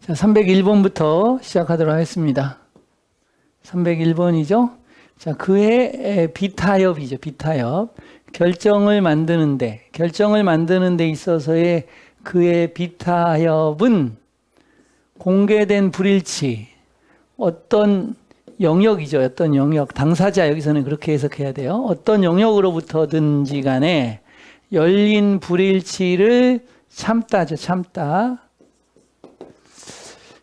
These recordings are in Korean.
자, 301번부터 시작하도록 하겠습니다. 301번이죠. 자, 그의 비타협이죠. 비타협. 결정을 만드는 데 있어서의 그의 비타협은 공개된 불일치, 어떤 영역이죠. 어떤 영역. 당사자 여기서는 그렇게 해석해야 돼요. 어떤 영역으로부터든지 간에 열린 불일치를 참다죠. 참다.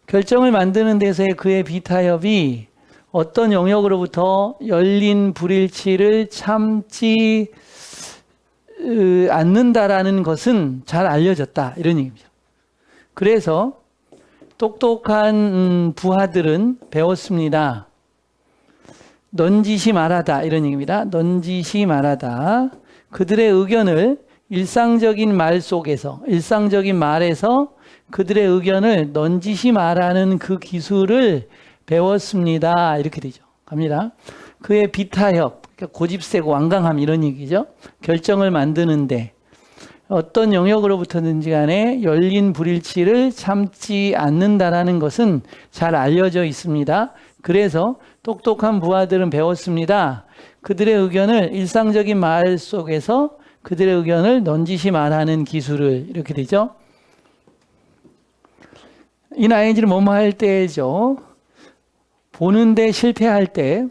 결정을 만드는 데서의 그의 비타협이 어떤 영역으로부터 열린 불일치를 참지 않는다라는 것은 잘 알려졌다. 이런 얘기죠. 그래서 똑똑한 부하들은 배웠습니다. 넌지시 말하다. 이런 얘기입니다. 넌지시 말하다. 그들의 의견을 일상적인 말에서 그들의 의견을 넌지시 말하는 그 기술을 배웠습니다. 이렇게 되죠. 갑니다. 그의 비타협, 그러니까 고집세고 완강함 이런 얘기죠. 결정을 만드는데 어떤 영역으로부터든지 간에 열린 불일치를 참지 않는다라는 것은 잘 알려져 있습니다. 그래서 똑똑한 부하들은 배웠습니다. 그들의 의견을 일상적인 말 속에서 그들의 의견을 넌지시 말하는 기술을 이렇게 되죠. 이 ing를 뭐뭐 할 때죠. 보는데 실패할 때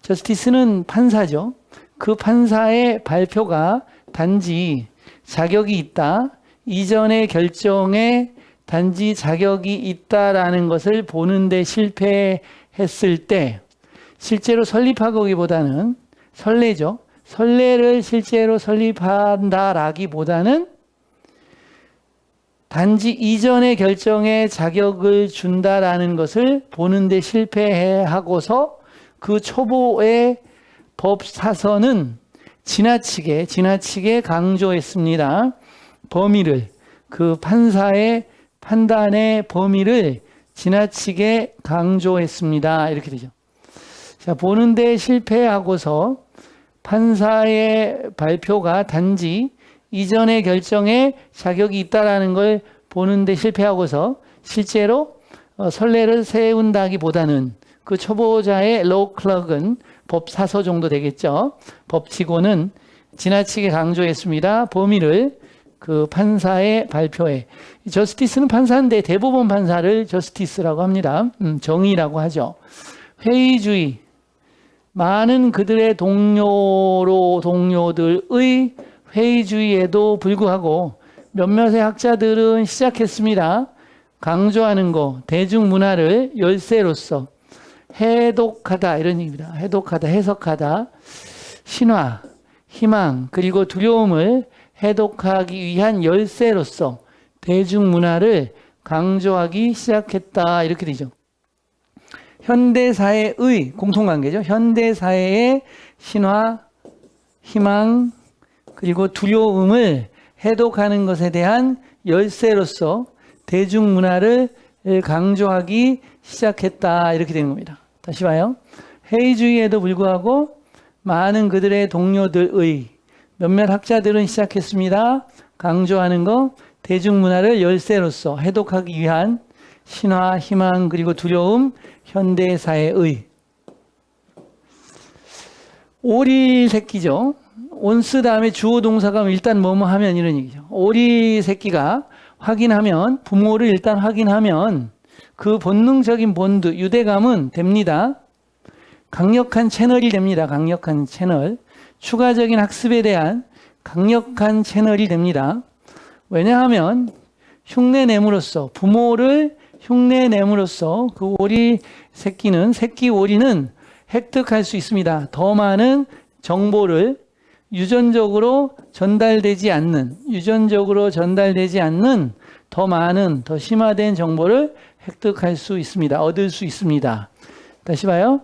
저스티스는 판사죠. 그 판사의 발표가 단지 자격이 있다. 이전의 결정에 단지 자격이 있다라는 것을 보는데 실패했을 때 실제로 설립하기보다는 선례죠. 선례를 실제로 설립한다라기보다는 단지 이전의 결정에 자격을 준다라는 것을 보는데 실패하고서 그 초보의 법 사서는 지나치게 강조했습니다. 범위를, 그 판사의 판단의 범위를 지나치게 강조했습니다. 이렇게 되죠. 자, 보는데 실패하고서 판사의 발표가 단지 이전의 결정에 자격이 있다라는 걸 보는데 실패하고서 실제로 선례를 세운다기보다는 그 초보자의 로우 클럭은 법사서 정도 되겠죠. 법치고는 지나치게 강조했습니다. 범위를 그 판사의 발표에. 저스티스는 판사인데 대법원 판사를 저스티스라고 합니다. 정의라고 하죠. 회의주의. 많은 그들의 동료들의 회의주의에도 불구하고 몇몇의 학자들은 시작했습니다. 강조하는 거, 대중문화를 열쇠로서 해독하다 이런 얘기입니다. 해독하다, 해석하다, 신화, 희망 그리고 두려움을 해독하기 위한 열쇠로서 대중문화를 강조하기 시작했다 이렇게 되죠. 현대사회의 공통관계죠. 현대사회의 신화, 희망 그리고 두려움을 해독하는 것에 대한 열쇠로서 대중문화를 강조하기 시작했다 이렇게 되는 겁니다. 다시 봐요. 회의주의에도 불구하고 많은 그들의 동료들의 몇몇 학자들은 시작했습니다. 강조하는 거 대중문화를 열쇠로서 해독하기 위한 신화, 희망 그리고 두려움 현대사회의 오리 새끼죠. 온스 다음에 주어 동사가 일단 뭐뭐 하면 이런 얘기죠. 오리 새끼가 확인하면 부모를 일단 확인하면 그 본능적인 본드 유대감은 됩니다. 강력한 채널이 됩니다. 강력한 채널. 추가적인 학습에 대한 강력한 채널이 됩니다. 왜냐하면 흉내냄으로써 부모를 흉내냄으로써 그 오리 새끼는 새끼 오리는 획득할 수 있습니다. 더 많은 정보를 유전적으로 전달되지 않는 더 많은 더 심화된 정보를 획득할 수 있습니다. 얻을 수 있습니다. 다시 봐요.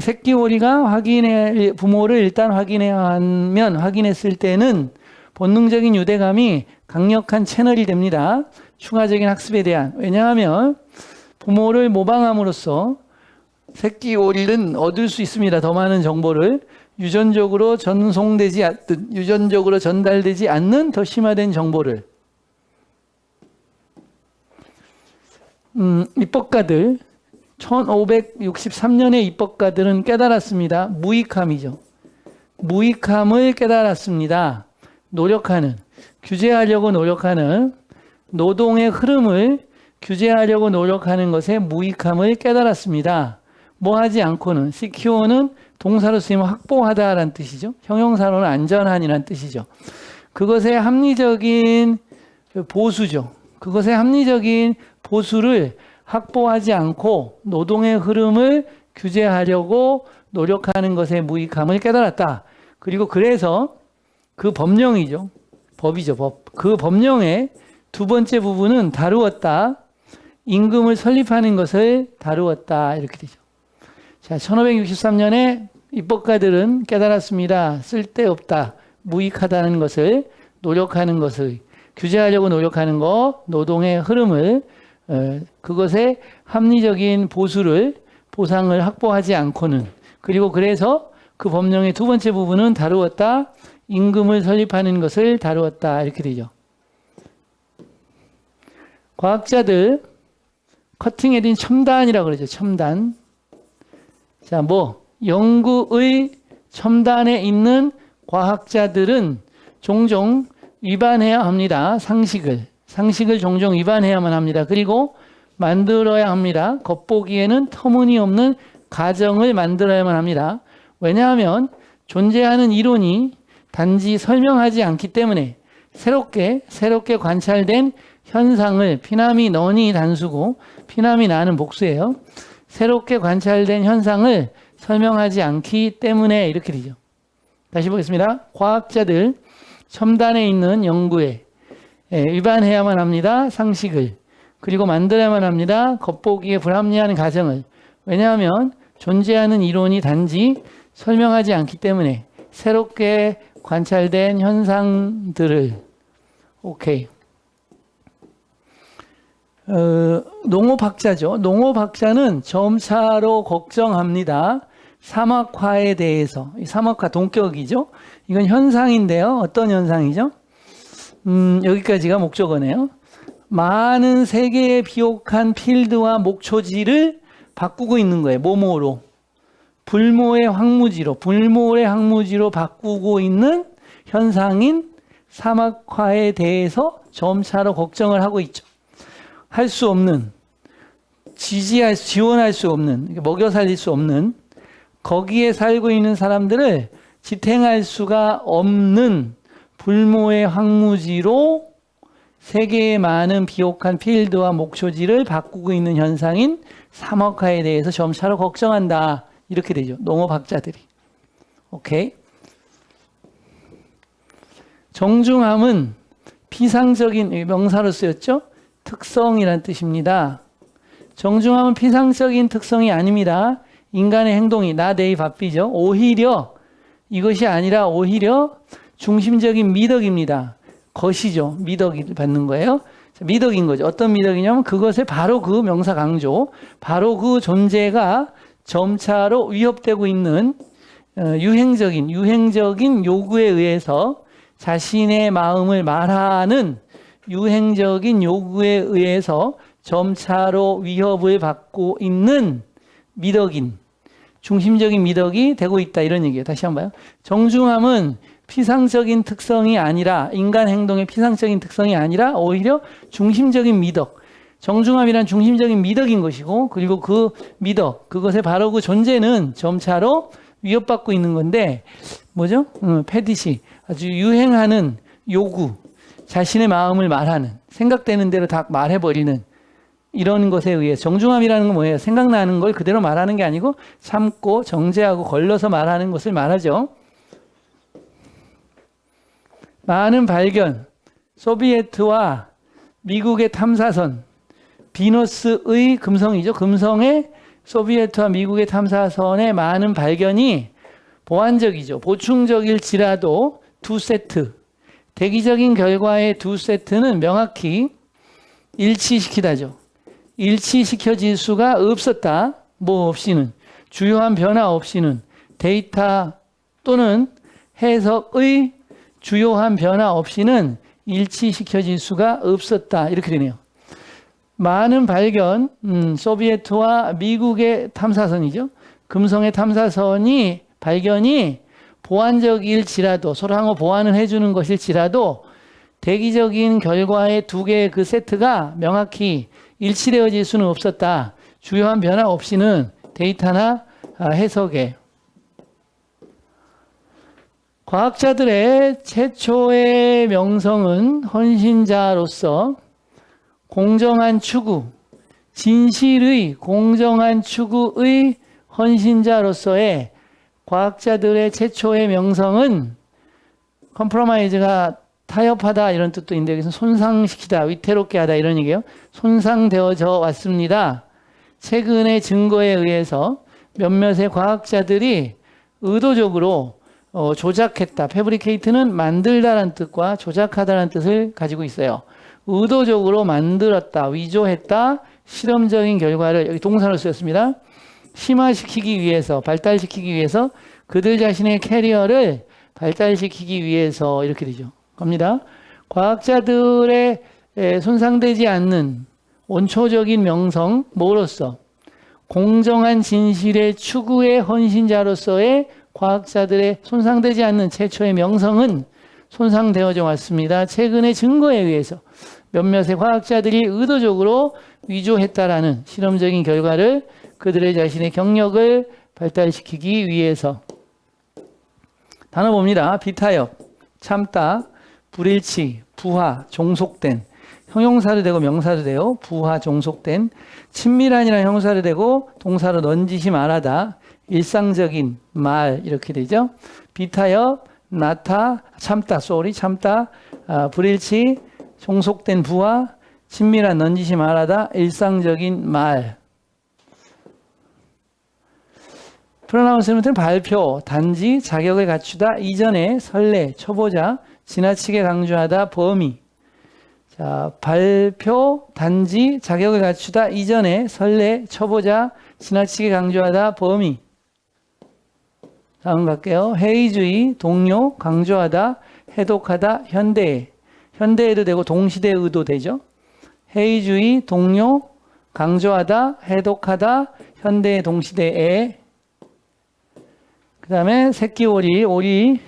새끼 오리가 부모를 일단 확인했을 때는 본능적인 유대감이 강력한 채널이 됩니다. 추가적인 학습에 대한. 왜냐하면 부모를 모방함으로써 새끼 오리는 얻을 수 있습니다. 더 많은 정보를 유전적으로 전달되지 않는 더 심화된 정보를. 입법가들 1563년의 입법가들은 깨달았습니다. 무익함이죠. 무익함을 깨달았습니다. 노력하는, 규제하려고 노력하는, 노동의 흐름을 규제하려고 노력하는 것의 무익함을 깨달았습니다. 뭐 하지 않고는, secure는 동사로 쓰이면 확보하다라는 뜻이죠. 형용사로는 안전한이라는 뜻이죠. 그것의 합리적인 보수죠. 그것의 합리적인 보수를 확보하지 않고 노동의 흐름을 규제하려고 노력하는 것의 무익함을 깨달았다. 그리고 그래서 그 법령이죠. 법이죠, 법. 그 법령의 두 번째 부분은 다루었다. 임금을 설립하는 것을 다루었다. 이렇게 되죠. 자, 1563년에 입법가들은 깨달았습니다. 쓸데없다. 무익하다는 것을, 노력하는 것을, 규제하려고 노력하는 것, 노동의 흐름을, 그것의 합리적인 보수를, 보상을 확보하지 않고는, 그리고 그래서 그 법령의 두 번째 부분은 다루었다. 임금을 설립하는 것을 다루었다. 이렇게 되죠. 과학자들, 커팅 에딘 첨단이라고 그러죠. 첨단. 자, 연구의 첨단에 있는 과학자들은 종종 위반해야 합니다. 상식을 종종 위반해야만 합니다. 그리고 만들어야 합니다. 겉보기에는 터무니없는 가정을 만들어야만 합니다. 왜냐하면 존재하는 이론이 단지 설명하지 않기 때문에 새롭게 관찰된 현상을, 피남이 너니 단수고 피남이 나는 복수예요. 새롭게 관찰된 현상을 설명하지 않기 때문에 이렇게 되죠. 다시 보겠습니다. 과학자들 첨단에 있는 연구에 위반해야만 합니다. 상식을. 그리고 만들어야만 합니다. 겉보기에 불합리한 가정을. 왜냐하면 존재하는 이론이 단지 설명하지 않기 때문에 새롭게 관찰된 현상들을. 오케이. 농업학자죠. 농업학자는 점차로 걱정합니다. 사막화에 대해서. 이 사막화 동격이죠. 이건 현상인데요. 어떤 현상이죠? 여기까지가 목적어네요. 많은 세계에 비옥한 필드와 목초지를 바꾸고 있는 거예요. 뭐뭐로. 불모의 황무지로 바꾸고 있는 현상인 사막화에 대해서 점차로 걱정을 하고 있죠. 할 수 없는, 지원할 수 없는, 먹여 살릴 수 없는, 거기에 살고 있는 사람들을 지탱할 수가 없는 불모의 황무지로 세계의 많은 비옥한 필드와 목초지를 바꾸고 있는 현상인 사막화에 대해서 점차로 걱정한다. 이렇게 되죠. 농업학자들이. 오케이. 정중함은 피상적인 명사로 쓰였죠. 특성이란 뜻입니다. 정중함은 피상적인 특성이 아닙니다. 인간의 행동이 나, 데이, 바삐죠. 오히려 이것이 아니라 오히려 중심적인 미덕입니다. 것이죠. 미덕을 받는 거예요. 미덕인 거죠. 어떤 미덕이냐면 그것에 바로 그 명사 강조, 바로 그 존재가 점차로 위협되고 있는 유행적인 요구에 의해서 자신의 마음을 말하는 유행적인 요구에 의해서 점차로 위협을 받고 있는 미덕인, 중심적인 미덕이 되고 있다. 이런 얘기예요. 다시 한번 봐요. 정중함은 피상적인 특성이 아니라, 인간 행동의 피상적인 특성이 아니라 오히려 중심적인 미덕, 정중함이란 중심적인 미덕인 것이고, 그리고 그 미덕, 그것의 바로 그 존재는 점차로 위협받고 있는 건데, 뭐죠? 패디시, 아주 유행하는 요구, 자신의 마음을 말하는, 생각되는 대로 다 말해버리는 이런 것에 의해. 정중함이라는 건 뭐예요? 생각나는 걸 그대로 말하는 게 아니고 참고 정제하고 걸러서 말하는 것을 말하죠. 많은 발견, 소비에트와 미국의 탐사선, 비너스의 금성이죠. 금성의 소비에트와 미국의 탐사선의 많은 발견이 보완적이죠. 보충적일지라도 두 세트, 대기적인 결과의 두 세트는 명확히 일치시키다죠. 일치시켜질 수가 없었다. 뭐 없이는, 주요한 변화 없이는, 데이터 또는 해석의 주요한 변화 없이는 일치시켜질 수가 없었다. 이렇게 되네요. 많은 발견, 소비에트와 미국의 탐사선이죠. 금성의 탐사선이 발견이 보완적일지라도 서로 상호 보완을 해주는 것일지라도 대기적인 결과의 두 개의 그 세트가 명확히 일치되어질 수는 없었다. 주요한 변화 없이는 데이터나 해석에 과학자들의 최초의 명성은 헌신자로서 공정한 추구, 진실의 공정한 추구의 헌신자로서의 과학자들의 최초의 명성은 컴프로마이즈가 타협하다 이런 뜻도 있는데 여기서 손상시키다, 위태롭게 하다 이런 얘기예요. 손상되어져 왔습니다. 최근의 증거에 의해서 몇몇의 과학자들이 의도적으로 조작했다. 패브리케이트는 만들다라는 뜻과 조작하다라는 뜻을 가지고 있어요. 의도적으로 만들었다, 위조했다, 실험적인 결과를 여기 동사로 쓰였습니다. 심화시키기 위해서, 발달시키기 위해서 그들 자신의 캐리어를 발달시키기 위해서 이렇게 되죠. 겁니다. 과학자들의 손상되지 않는 원초적인 명성, 뭐로서? 공정한 진실의 추구의 헌신자로서의 과학자들의 손상되지 않는 최초의 명성은 손상되어져 왔습니다. 최근의 증거에 의해서 몇몇의 과학자들이 의도적으로 위조했다라는 실험적인 결과를 그들의 자신의 경력을 발달시키기 위해서. 단어 봅니다. 비타협, 참다, 불일치, 부하, 종속된, 형용사로 되고 명사로 되고 부하, 종속된, 친밀한이라는 형사로 되고 동사로 넌지시 말하다, 일상적인 말 이렇게 되죠. 비타협, 나타, 참다, 참다, 불일치, 종속된 부하, 친밀한 넌지시 말하다, 일상적인 말. 프로나운스먼트는 발표, 단지, 자격을 갖추다, 이전에, 설레, 초보자, 지나치게 강조하다, 범위. 자, 발표, 단지, 자격을 갖추다, 이전에, 설레, 초보자, 지나치게 강조하다, 범위. 다음 갈게요. 회의주의, 동료, 강조하다, 해독하다, 현대해. 현대해도 되고 동시대 의도 되죠. 회의주의, 동료, 강조하다, 해독하다, 현대해, 동시대에. 그 다음에 새끼오리, 오리,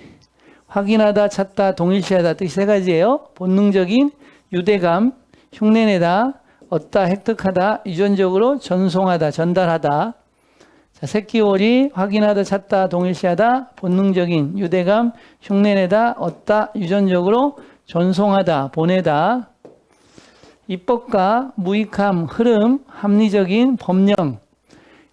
확인하다, 찾다, 동일시하다 뜻이 세 가지예요. 본능적인 유대감, 흉내내다, 얻다, 획득하다, 유전적으로 전송하다, 전달하다. 자, 새끼오리, 확인하다, 찾다, 동일시하다, 본능적인 유대감, 흉내내다, 얻다, 유전적으로 전송하다, 보내다. 입법과 무익함, 흐름, 합리적인 법령,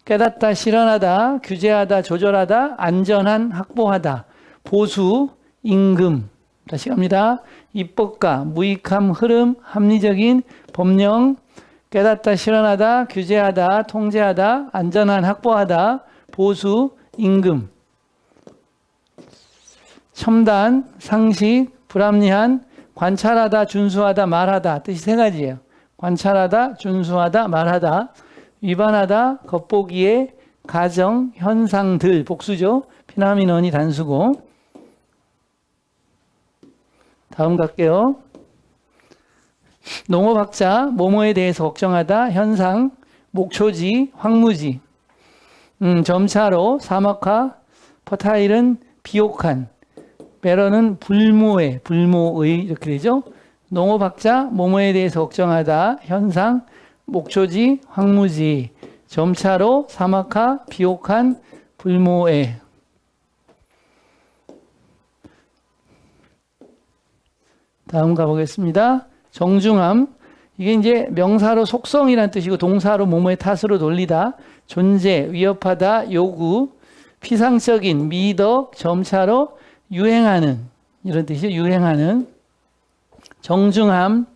깨닫다, 실현하다, 규제하다, 조절하다, 안전한, 확보하다, 보수, 임금. 다시 갑니다. 입법과 무익함, 흐름, 합리적인 법령, 깨닫다, 실현하다, 규제하다, 통제하다, 안전한, 확보하다, 보수, 임금. 첨단, 상식, 불합리한, 관찰하다, 준수하다, 말하다 뜻이 세 가지예요. 관찰하다, 준수하다, 말하다. 위반하다, 겉보기에, 가정, 현상들, 복수죠. 피나미넌이 단수고. 다음 갈게요. 농업학자, 뭐뭐에 대해서 걱정하다, 현상, 목초지, 황무지. 점차로, 사막화, 퍼타일은 비옥한, 베런은 불모의, 불모의 이렇게 되죠. 농업학자, 뭐뭐에 대해서 걱정하다, 현상, 목초지, 황무지, 점차로, 사막화, 비옥한, 불모의. 다음 가보겠습니다. 정중함. 이게 이제 명사로 속성이란 뜻이고 동사로 뭐뭐의 탓으로 돌리다, 존재, 위협하다, 요구, 피상적인, 미덕, 점차로 유행하는 이런 뜻이죠. 유행하는. 정중함,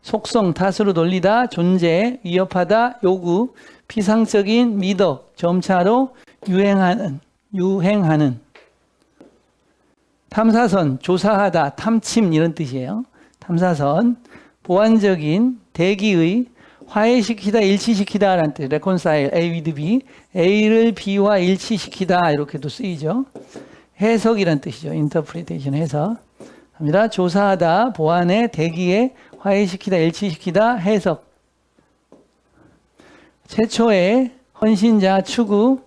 속성, 탓으로 돌리다, 존재, 위협하다, 요구, 피상적인, 미덕, 점차로 유행하는. 탐사선, 조사하다, 탐침 이런 뜻이에요. 탐사선, 보완적인, 대기의, 화해시키다, 일치시키다 라는 뜻, reconcile, A with B, A를 B와 일치시키다 이렇게도 쓰이죠. 해석이란 뜻이죠. interpretation, 해석. 합니다. 조사하다, 보완해, 대기에, 화해시키다, 일치시키다, 해석. 최초의 헌신자 추구,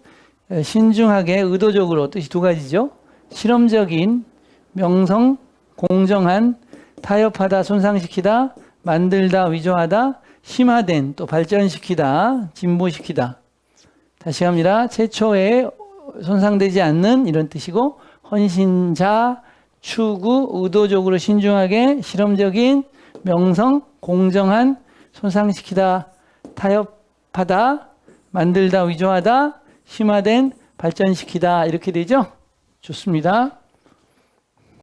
신중하게 의도적으로 뜻이 두 가지죠. 실험적인, 명성, 공정한, 타협하다, 손상시키다, 만들다, 위조하다, 심화된, 또 발전시키다, 진보시키다. 다시 합니다. 최초의 손상되지 않는 이런 뜻이고, 헌신자 추구, 의도적으로 신중하게, 실험적인, 명성, 공정한, 손상시키다, 타협하다, 만들다, 위조하다, 심화된, 발전시키다 이렇게 되죠. 좋습니다.